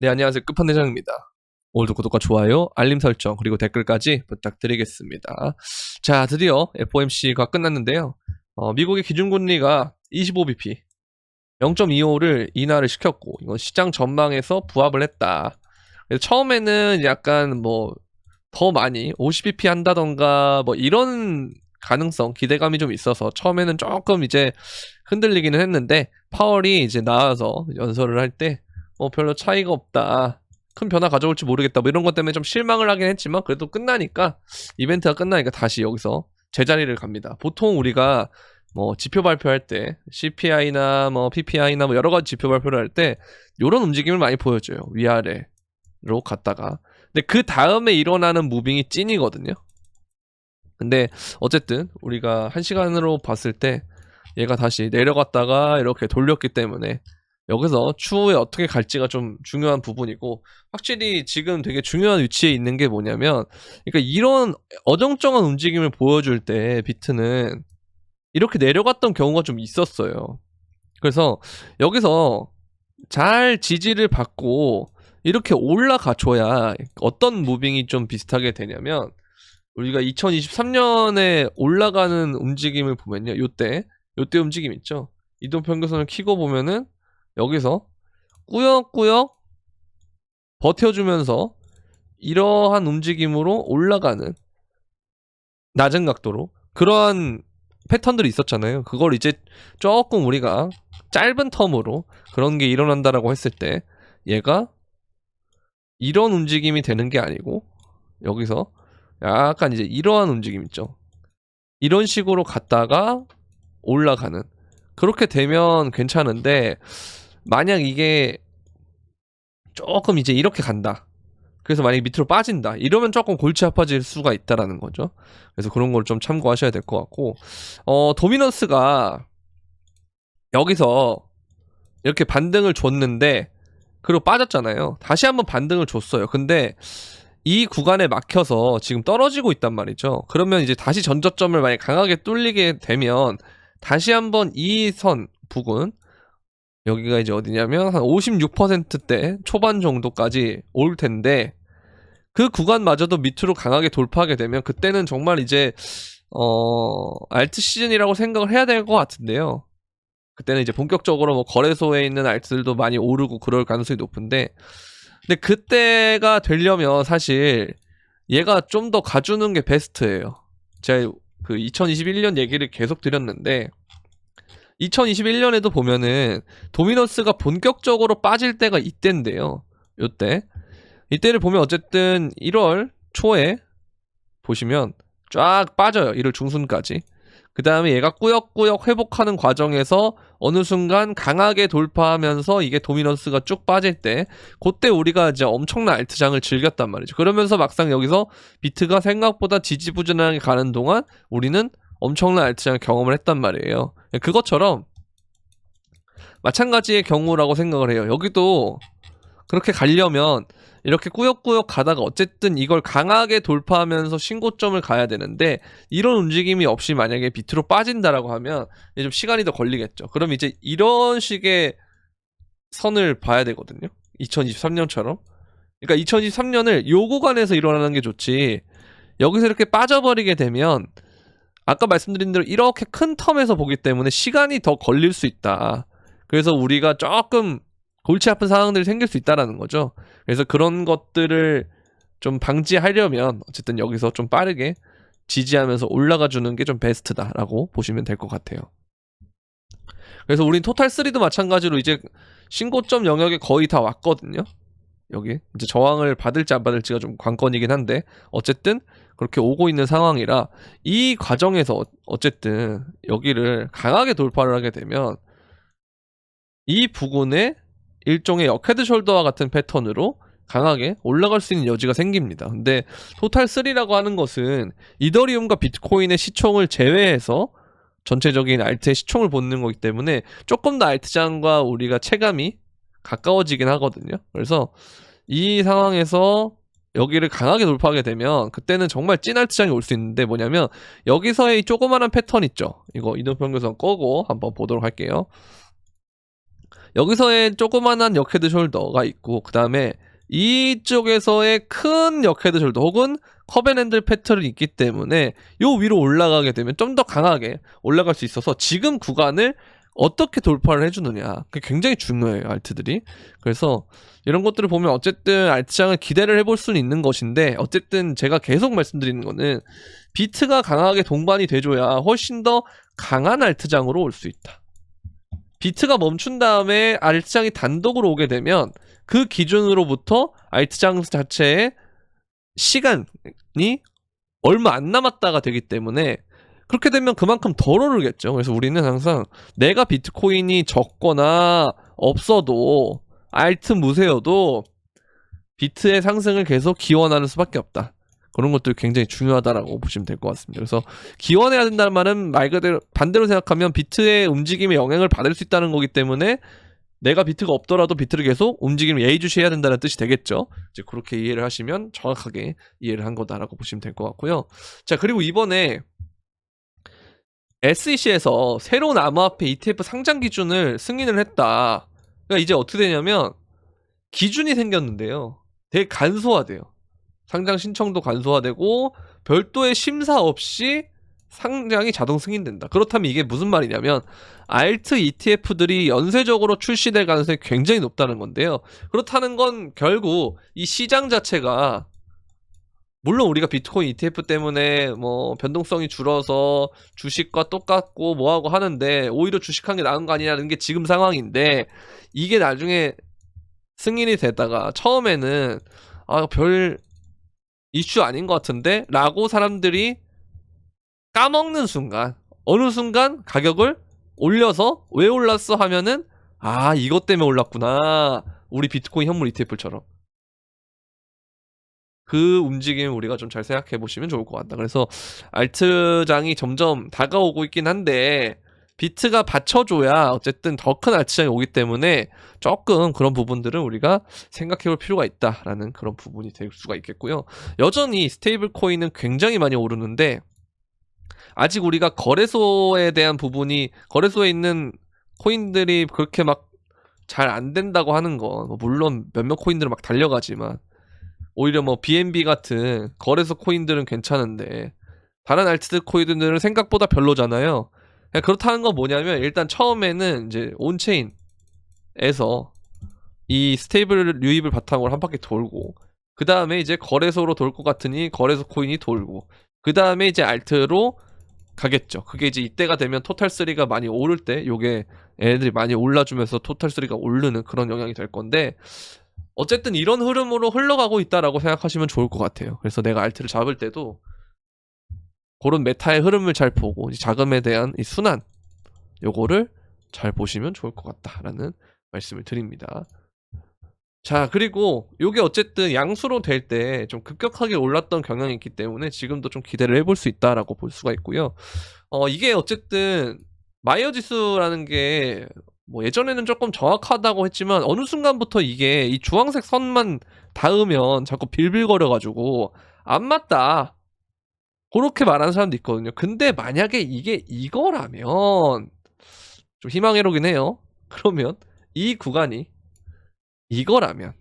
네, 안녕하세요. 끝판대장입니다. 오늘도 구독과 좋아요, 알림 설정, 그리고 댓글까지 부탁드리겠습니다. 자, 드디어 FOMC가 끝났는데요. 미국의 기준금리가 25bp, 0.25를 인하를 시켰고, 이건 시장 전망에서 부합을 했다. 그래서 처음에는 약간 더 많이 50bp 한다던가 이런 가능성, 기대감이 좀 있어서 처음에는 조금 이제 흔들리기는 했는데, 파월이 이제 나와서 연설을 할 때 별로 차이가 없다, 큰 변화 가져올지 모르겠다, 이런 것 때문에 좀 실망을 하긴 했지만, 그래도 끝나니까, 이벤트가 끝나니까 다시 여기서 제자리를 갑니다. 보통 우리가 지표 발표할 때 CPI나 PPI나 여러 가지 지표 발표를 할 때 이런 움직임을 많이 보여줘요. 위아래로 갔다가. 근데 그 다음에 일어나는 무빙이 찐이거든요. 근데 어쨌든 우리가 한 시간으로 봤을 때 얘가 다시 내려갔다가 이렇게 돌렸기 때문에 여기서 추후에 어떻게 갈지가 좀 중요한 부분이고, 확실히 지금 되게 중요한 위치에 있는 게 뭐냐면, 그러니까 이런 어정쩡한 움직임을 보여줄 때 비트는 이렇게 내려갔던 경우가 좀 있었어요. 그래서 여기서 잘 지지를 받고 이렇게 올라가줘야 어떤 무빙이 좀 비슷하게 되냐면, 우리가 2023년에 올라가는 움직임을 보면요, 요때 움직임 있죠. 이동평균선을 키고 보면은 여기서 꾸역꾸역 버텨주면서 이러한 움직임으로 올라가는, 낮은 각도로 그러한 패턴들이 있었잖아요. 그걸 이제 조금 우리가 짧은 텀으로 그런 게 일어난다라고 했을 때 얘가 이런 움직임이 되는 게 아니고 여기서 약간 이제 이러한 움직임 있죠. 이런 식으로 갔다가 올라가는, 그렇게 되면 괜찮은데, 만약 이게 조금 이제 이렇게 간다, 그래서 만약에 밑으로 빠진다, 이러면 조금 골치 아파질 수가 있다라는 거죠. 그래서 그런 걸 좀 참고하셔야 될 것 같고, 도미넌스가 여기서 이렇게 반등을 줬는데 그리고 빠졌잖아요. 다시 한번 반등을 줬어요. 근데 이 구간에 막혀서 지금 떨어지고 있단 말이죠. 그러면 이제 다시 전저점을 만약 강하게 뚫리게 되면 다시 한번 이 선 부근, 여기가 이제 어디냐면 한 56%대 초반 정도까지 올 텐데, 그 구간마저도 밑으로 강하게 돌파하게 되면 그때는 정말 이제 알트 시즌이라고 생각을 해야 될 것 같은데요. 그때는 이제 본격적으로 거래소에 있는 알트들도 많이 오르고 그럴 가능성이 높은데, 근데 그때가 되려면 사실 얘가 좀 더 가주는 게 베스트예요. 제가 그 2021년 얘기를 계속 드렸는데, 2021년에도 보면은 도미넌스가 본격적으로 빠질 때가 이때인데요. 요때 이때를 보면 어쨌든 1월 초에 보시면 쫙 빠져요. 1월 중순까지. 그 다음에 얘가 꾸역꾸역 회복하는 과정에서 어느 순간 강하게 돌파하면서 이게 도미넌스가 쭉 빠질 때, 그때 우리가 이제 엄청난 알트장을 즐겼단 말이죠. 그러면서 막상 여기서 비트가 생각보다 지지부진하게 가는 동안 우리는 엄청난 알트장을 경험을 했단 말이에요. 그것처럼 마찬가지의 경우라고 생각을 해요. 여기도 그렇게 가려면 이렇게 꾸역꾸역 가다가 어쨌든 이걸 강하게 돌파하면서 신고점을 가야 되는데, 이런 움직임이 없이 만약에 밑으로 빠진다라고 하면 이제 좀 시간이 더 걸리겠죠. 그럼 이제 이런 식의 선을 봐야 되거든요. 2023년처럼. 그러니까 2023년을 요 구간에서 일어나는 게 좋지, 여기서 이렇게 빠져버리게 되면 아까 말씀드린 대로 이렇게 큰 텀에서 보기 때문에 시간이 더 걸릴 수 있다. 그래서 우리가 조금 골치 아픈 상황들이 생길 수 있다라는 거죠. 그래서 그런 것들을 좀 방지하려면 어쨌든 여기서 좀 빠르게 지지하면서 올라가 주는 게 좀 베스트다라고 보시면 될 것 같아요. 그래서 우린 토탈3도 마찬가지로 이제 신고점 영역에 거의 다 왔거든요. 여기 이제 저항을 받을지 안 받을지가 좀 관건이긴 한데, 어쨌든 그렇게 오고 있는 상황이라 이 과정에서 어쨌든 여기를 강하게 돌파를 하게 되면 이 부분에 일종의 역헤드 숄더와 같은 패턴으로 강하게 올라갈 수 있는 여지가 생깁니다. 근데 토탈3라고 하는 것은 이더리움과 비트코인의 시총을 제외해서 전체적인 알트의 시총을 보는 거기 때문에 조금 더 알트장과 우리가 체감이 가까워지긴 하거든요. 그래서 이 상황에서 여기를 강하게 돌파하게 되면 그때는 정말 찐 알트장이 올 수 있는데, 뭐냐면 여기서의 조그마한 패턴 있죠. 이거 이동평균선 끄고 한번 보도록 할게요. 여기서의 조그만한 역헤드 숄더가 있고, 그 다음에 이쪽에서의 큰 역헤드 숄더 혹은 커벤핸들 패턴이 있기 때문에 요 위로 올라가게 되면 좀 더 강하게 올라갈 수 있어서 지금 구간을 어떻게 돌파를 해주느냐, 그게 굉장히 중요해요, 알트들이. 그래서 이런 것들을 보면 어쨌든 알트장을 기대를 해볼 수는 있는 것인데, 어쨌든 제가 계속 말씀드리는 거는 비트가 강하게 동반이 돼줘야 훨씬 더 강한 알트장으로 올 수 있다. 비트가 멈춘 다음에 알트장이 단독으로 오게 되면 그 기준으로부터 알트장 자체의 시간이 얼마 안 남았다가 되기 때문에, 그렇게 되면 그만큼 덜 오르겠죠. 그래서 우리는 항상 내가 비트코인이 적거나 없어도 알트 무세여도 비트의 상승을 계속 기원하는 수밖에 없다. 그런 것도 굉장히 중요하다라고 보시면 될 것 같습니다. 그래서 기원해야 된다는 말은 말 그대로 반대로 생각하면 비트의 움직임에 영향을 받을 수 있다는 거기 때문에 내가 비트가 없더라도 비트를 계속 움직임을 예의주시해야 된다는 뜻이 되겠죠. 이제 그렇게 이해를 하시면 정확하게 이해를 한 거다라고 보시면 될 것 같고요. 자, 그리고 이번에 SEC에서 새로운 암호화폐 ETF 상장 기준을 승인을 했다. 그러니까 이제 어떻게 되냐면 기준이 생겼는데요. 되게 간소화돼요. 상장 신청도 간소화되고 별도의 심사 없이 상장이 자동 승인된다. 그렇다면 이게 무슨 말이냐면 알트 ETF들이 연쇄적으로 출시될 가능성이 굉장히 높다는 건데요. 그렇다는 건 결국 이 시장 자체가, 물론 우리가 비트코인 ETF 때문에 뭐 변동성이 줄어서 주식과 똑같고 뭐하고 하는데 오히려 주식한 게 나은 거 아니냐는 게 지금 상황인데, 이게 나중에 승인이 되다가 처음에는 별 이슈 아닌 것 같은데 라고 사람들이 까먹는 순간, 어느 순간 가격을 올려서 왜 올랐어 하면은 이것 때문에 올랐구나, 우리 비트코인 현물 ETF처럼. 그 움직임을 우리가 좀 잘 생각해 보시면 좋을 것 같다. 그래서 알트장이 점점 다가오고 있긴 한데 비트가 받쳐줘야 어쨌든 더 큰 알트장이 오기 때문에 조금 그런 부분들은 우리가 생각해 볼 필요가 있다라는 그런 부분이 될 수가 있겠고요. 여전히 스테이블 코인은 굉장히 많이 오르는데 아직 우리가 거래소에 대한 부분이, 거래소에 있는 코인들이 그렇게 막 잘 안 된다고 하는 건 물론 몇몇 코인들은 막 달려가지만 오히려 뭐 BNB 같은 거래소 코인들은 괜찮은데 다른 알트 코인들은 생각보다 별로잖아요. 그렇다는 건 뭐냐면 일단 처음에는 이제 온체인에서 이 스테이블 유입을 바탕으로 한 바퀴 돌고, 그 다음에 이제 거래소로 돌 것 같으니 거래소 코인이 돌고, 그 다음에 이제 알트로 가겠죠. 그게 이제 이때가 되면 토탈3가 많이 오를 때 요게 애들이 많이 올라주면서 토탈3가 오르는 그런 영향이 될 건데, 어쨌든 이런 흐름으로 흘러가고 있다라고 생각하시면 좋을 것 같아요. 그래서 내가 알트를 잡을 때도 그런 메타의 흐름을 잘 보고 자금에 대한 이 순환, 요거를 잘 보시면 좋을 것 같다라는 말씀을 드립니다. 자, 그리고 요게 어쨌든 양수로 될 때 좀 급격하게 올랐던 경향이 있기 때문에 지금도 좀 기대를 해볼 수 있다라고 볼 수가 있고요. 이게 어쨌든 마이어 지수라는 게 뭐 예전에는 조금 정확하다고 했지만 어느 순간부터 이게 이 주황색 선만 닿으면 자꾸 빌빌거려가지고 안 맞다, 그렇게 말하는 사람도 있거든요. 근데 만약에 이게 이거라면 좀 희망회로긴 해요. 그러면 이 구간이 이거라면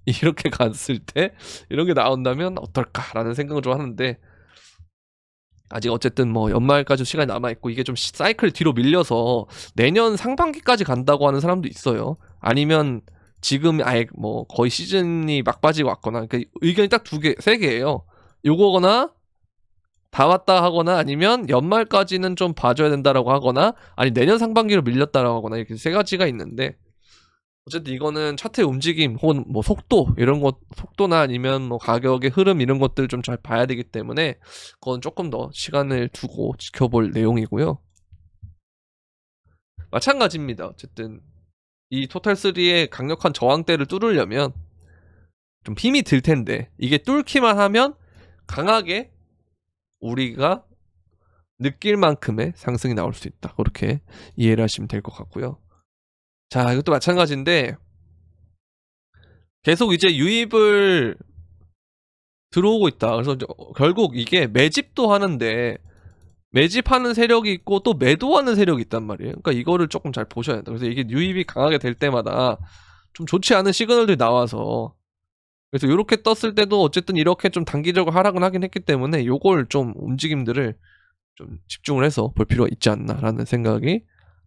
이렇게 갔을 때 이런 게 나온다면 어떨까라는 생각을 좀 하는데, 아직 어쨌든 뭐 연말까지 시간이 남아있고 이게 좀 사이클 뒤로 밀려서 내년 상반기까지 간다고 하는 사람도 있어요. 아니면 지금 아예 뭐 거의 시즌이 막바지고 왔거나, 그러니까 의견이 딱 세 개예요. 요거거나 다 왔다 하거나, 아니면 연말까지는 좀 봐줘야 된다라고 하거나, 아니 내년 상반기로 밀렸다라고 하거나, 이렇게 세 가지가 있는데, 어쨌든 이거는 차트의 움직임 혹은 뭐 속도, 이런 것, 속도나 아니면 뭐 가격의 흐름 이런 것들 좀 잘 봐야 되기 때문에 그건 조금 더 시간을 두고 지켜볼 내용이고요. 마찬가지입니다. 어쨌든 이 토탈3의 강력한 저항대를 뚫으려면 좀 힘이 들 텐데, 이게 뚫기만 하면 강하게 우리가 느낄 만큼의 상승이 나올 수 있다, 그렇게 이해를 하시면 될 것 같고요. 자, 이것도 마찬가지인데 계속 이제 유입을 들어오고 있다. 그래서 결국 이게 매집도 하는데 매집하는 세력이 있고 또 매도하는 세력이 있단 말이에요. 그러니까 이거를 조금 잘 보셔야 된다. 그래서 이게 유입이 강하게 될 때마다 좀 좋지 않은 시그널들이 나와서, 그래서 이렇게 떴을 때도 어쨌든 이렇게 좀 단기적으로 하락은 하긴 했기 때문에 요걸 좀 움직임들을 좀 집중을 해서 볼 필요가 있지 않나라는 생각이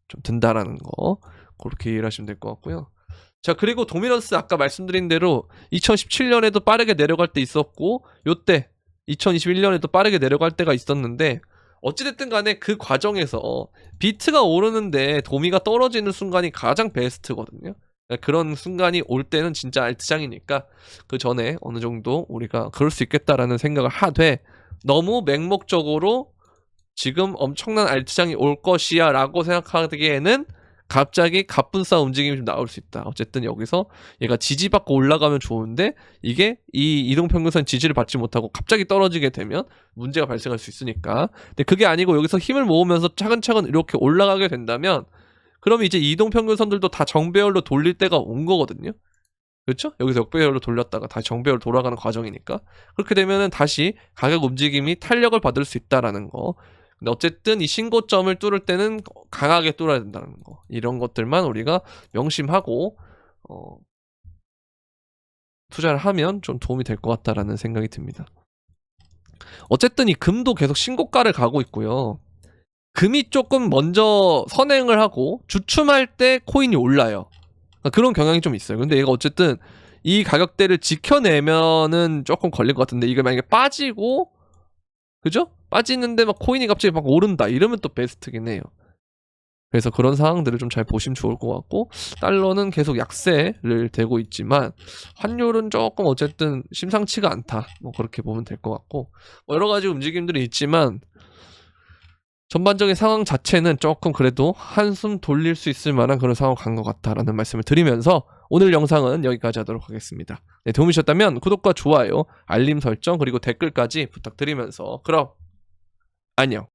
좀 든다라는 거, 그렇게 이해를 하시면 될 것 같고요. 자, 그리고 도미넌스 아까 말씀드린 대로 2017년에도 빠르게 내려갈 때 있었고 요때 2021년에도 빠르게 내려갈 때가 있었는데, 어찌됐든 간에 그 과정에서 비트가 오르는데 도미가 떨어지는 순간이 가장 베스트거든요. 그런 순간이 올 때는 진짜 알트장이니까 그 전에 어느 정도 우리가 그럴 수 있겠다라는 생각을 하되, 너무 맹목적으로 지금 엄청난 알트장이 올 것이야 라고 생각하기에는 갑자기 갑분싸 움직임이 좀 나올 수 있다. 어쨌든 여기서 얘가 지지받고 올라가면 좋은데 이게 이 이동평균선 지지를 받지 못하고 갑자기 떨어지게 되면 문제가 발생할 수 있으니까. 근데 그게 아니고 여기서 힘을 모으면서 차근차근 이렇게 올라가게 된다면 그러면 이제 이동평균선들도 다 정배열로 돌릴 때가 온 거거든요. 그렇죠? 여기서 역배열로 돌렸다가 다시 정배열로 돌아가는 과정이니까. 그렇게 되면은 다시 가격 움직임이 탄력을 받을 수 있다라는 거. 근데 어쨌든 이 신고점을 뚫을 때는 강하게 뚫어야 된다는 거. 이런 것들만 우리가 명심하고 투자를 하면 좀 도움이 될 것 같다라는 생각이 듭니다. 어쨌든 이 금도 계속 신고가를 가고 있고요. 금이 조금 먼저 선행을 하고 주춤할 때 코인이 올라요. 그런 경향이 좀 있어요. 근데 얘가 어쨌든 이 가격대를 지켜내면은 조금 걸릴 것 같은데, 이게 만약에 빠지고, 그죠? 빠지는데 막 코인이 갑자기 막 오른다 이러면 또 베스트긴 해요. 그래서 그런 상황들을 좀 잘 보시면 좋을 것 같고, 달러는 계속 약세를 되고 있지만 환율은 조금 어쨌든 심상치가 않다, 뭐 그렇게 보면 될 것 같고, 뭐 여러 가지 움직임들이 있지만 전반적인 상황 자체는 조금 그래도 한숨 돌릴 수 있을 만한 그런 상황 간 것 같다라는 말씀을 드리면서 오늘 영상은 여기까지 하도록 하겠습니다. 네, 도움이 되셨다면 구독과 좋아요, 알림 설정, 그리고 댓글까지 부탁드리면서 그럼 안녕.